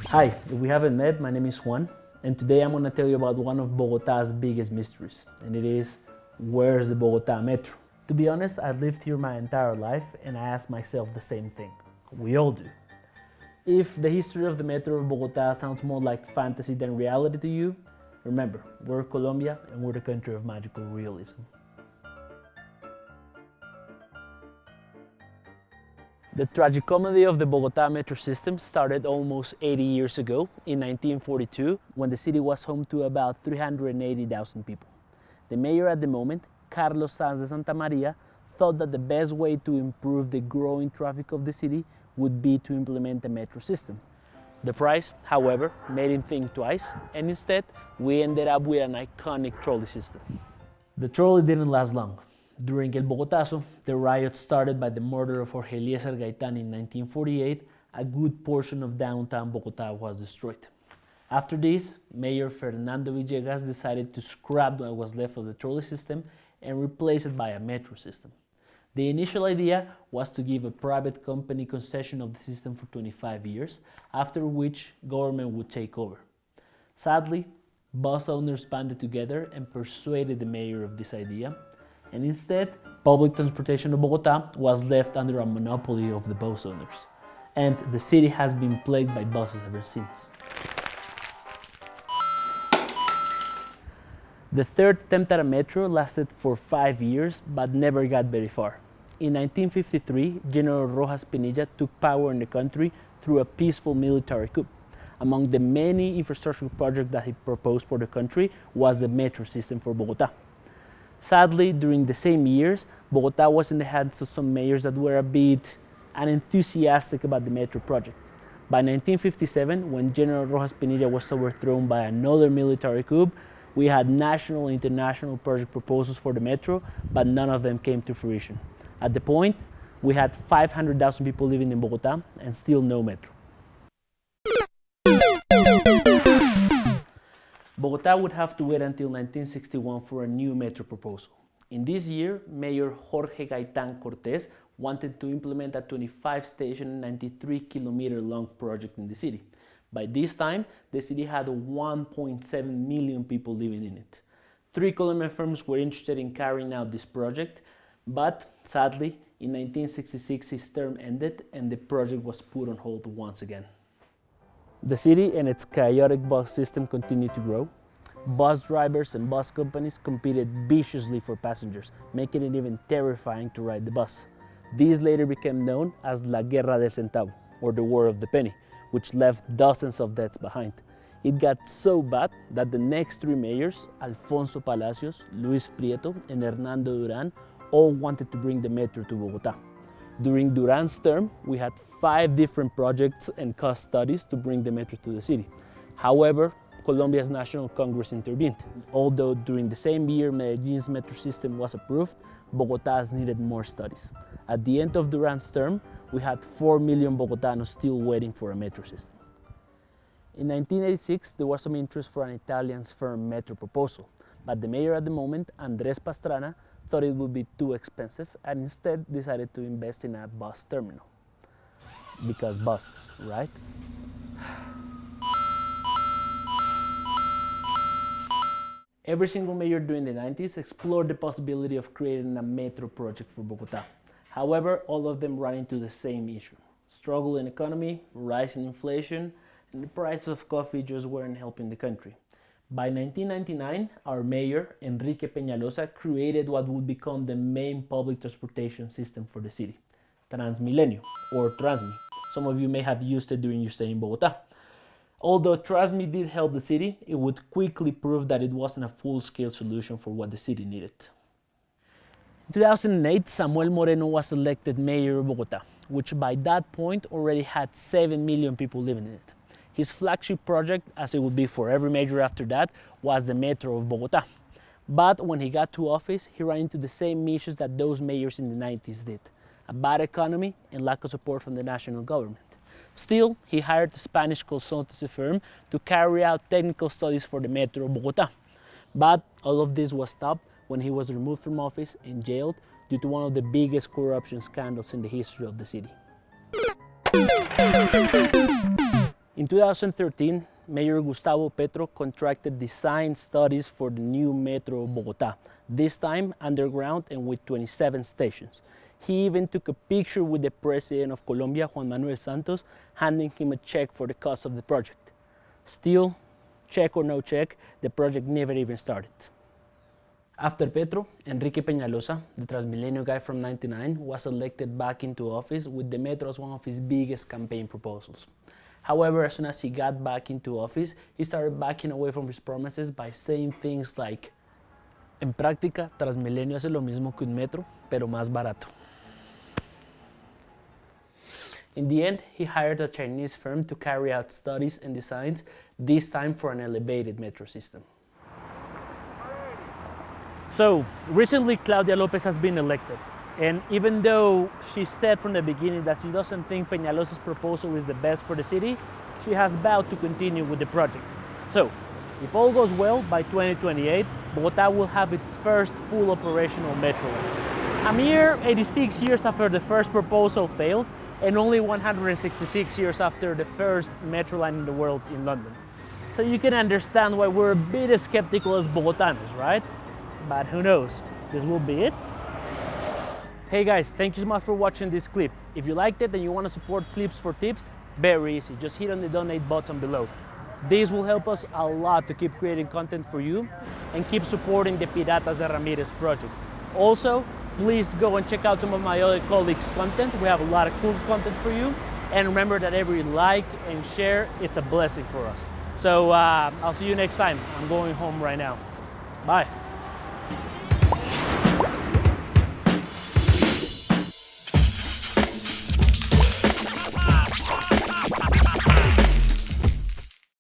Hi, if we haven't met, my name is Juan, and today I'm going to tell you about one of Bogotá's biggest mysteries, and it is, where's the Bogotá Metro? To be honest, I've lived here my entire life, and I ask myself the same thing. We all do. If the history of the Metro of Bogotá sounds more like fantasy than reality to you, remember, we're Colombia, and we're the country of magical realism. The tragi-comedy of the Bogotá metro system started almost 80 years ago, in 1942, when the city was home to about 380,000 people. The mayor at the moment, Carlos Sanz de Santa Maria, thought that the best way to improve the growing traffic of the city would be to implement a metro system. The price, however, made him think twice, and instead, we ended up with an iconic trolley system. The trolley didn't last long. During El Bogotazo, the riot started by the murder of Jorge Eliezer Gaitán in 1948, a good portion of downtown Bogotá was destroyed. After this, Mayor Fernando Villegas decided to scrap what was left of the trolley system and replace it by a metro system. The initial idea was to give a private company concession of the system for 25 years, after which government would take over. Sadly, bus owners banded together and persuaded the mayor of this idea, and instead, public transportation of Bogotá was left under a monopoly of the bus owners, and the city has been plagued by buses ever since. The third attempt at a metro lasted for 5 years, but never got very far. In 1953, General Rojas Pinilla took power in the country through a peaceful military coup. Among the many infrastructure projects that he proposed for the country was the metro system for Bogotá. Sadly, during the same years, Bogotá was in the hands of some mayors that were a bit unenthusiastic about the metro project. By 1957, when General Rojas Pinilla was overthrown by another military coup, we had national and international project proposals for the metro, but none of them came to fruition. At the point, we had 500,000 people living in Bogotá and still no metro. Bogotá would have to wait until 1961 for a new metro proposal. In this year, Mayor Jorge Gaitán Cortés wanted to implement a 25-station, 93-kilometer-long project in the city. By this time, the city had 1.7 million people living in it. 3 Colombian firms were interested in carrying out this project, but sadly, in 1966 his term ended and the project was put on hold once again. The city and its chaotic bus system continued to grow. Bus drivers and bus companies competed viciously for passengers, making it even terrifying to ride the bus. These later became known as La Guerra del Centavo, or the War of the Penny, which left dozens of deaths behind. It got so bad that the next 3 mayors, Alfonso Palacios, Luis Prieto, and Hernando Durán, all wanted to bring the metro to Bogotá. During Durán's term, we had 5 different projects and cost studies to bring the metro to the city. However, Colombia's National Congress intervened. Although during the same year Medellin's metro system was approved, Bogotá's needed more studies. At the end of Durán's term, we had 4 million Bogotanos still waiting for a metro system. In 1986, there was some interest for an Italian firm metro proposal, but the mayor at the moment, Andrés Pastrana, thought it would be too expensive and instead decided to invest in a bus terminal. Because buses, right? Every single mayor during the 90s explored the possibility of creating a metro project for Bogotá. However, all of them ran into the same issue. Struggle in economy, rising inflation, and the price of coffee just weren't helping the country. By 1999, our mayor, Enrique Peñalosa, created what would become the main public transportation system for the city, Transmilenio, or Transmi. Some of you may have used it during your stay in Bogotá. Although Transmi did help the city, it would quickly prove that it wasn't a full-scale solution for what the city needed. In 2008, Samuel Moreno was elected mayor of Bogotá, which by that point already had 7 million people living in it. His flagship project, as it would be for every mayor after that, was the Metro of Bogotá. But when he got to office, he ran into the same issues that those mayors in the 90s did: a bad economy and lack of support from the national government. Still, he hired a Spanish consultancy firm to carry out technical studies for the Metro of Bogotá. But all of this was stopped when he was removed from office and jailed due to one of the biggest corruption scandals in the history of the city. In 2013, Mayor Gustavo Petro contracted design studies for the new metro of Bogotá, this time underground and with 27 stations. He even took a picture with the president of Colombia, Juan Manuel Santos, handing him a check for the cost of the project. Still, check or no check, the project never even started. After Petro, Enrique Peñalosa, the Transmilenio guy from '99, was elected back into office with the metro as one of his biggest campaign proposals. However, as soon as he got back into office, he started backing away from his promises by saying things like, en práctica, Transmilenio hace lo mismo que un metro, pero más barato. In the end, he hired a Chinese firm to carry out studies and designs, this time for an elevated metro system. So, recently Claudia Lopez has been elected. And even though she said from the beginning that she doesn't think Peñalosa's proposal is the best for the city, she has vowed to continue with the project. So, if all goes well, by 2028, Bogotá will have its first full operational metro line. A mere 86 years after the first proposal failed, and only 166 years after the first metro line in the world in London. So you can understand why we're a bit skeptical as Bogotanos, right? But who knows, this will be it. Hey guys, thank you so much for watching this clip. If you liked it and you want to support Clips for Tips, very easy, just hit on the donate button below. This will help us a lot to keep creating content for you and keep supporting the Piratas de Ramirez project. Also, please go and check out some of my other colleagues' content. We have a lot of cool content for you. And remember that every like and share, it's a blessing for us. So I'll see you next time. I'm going home right now. Bye.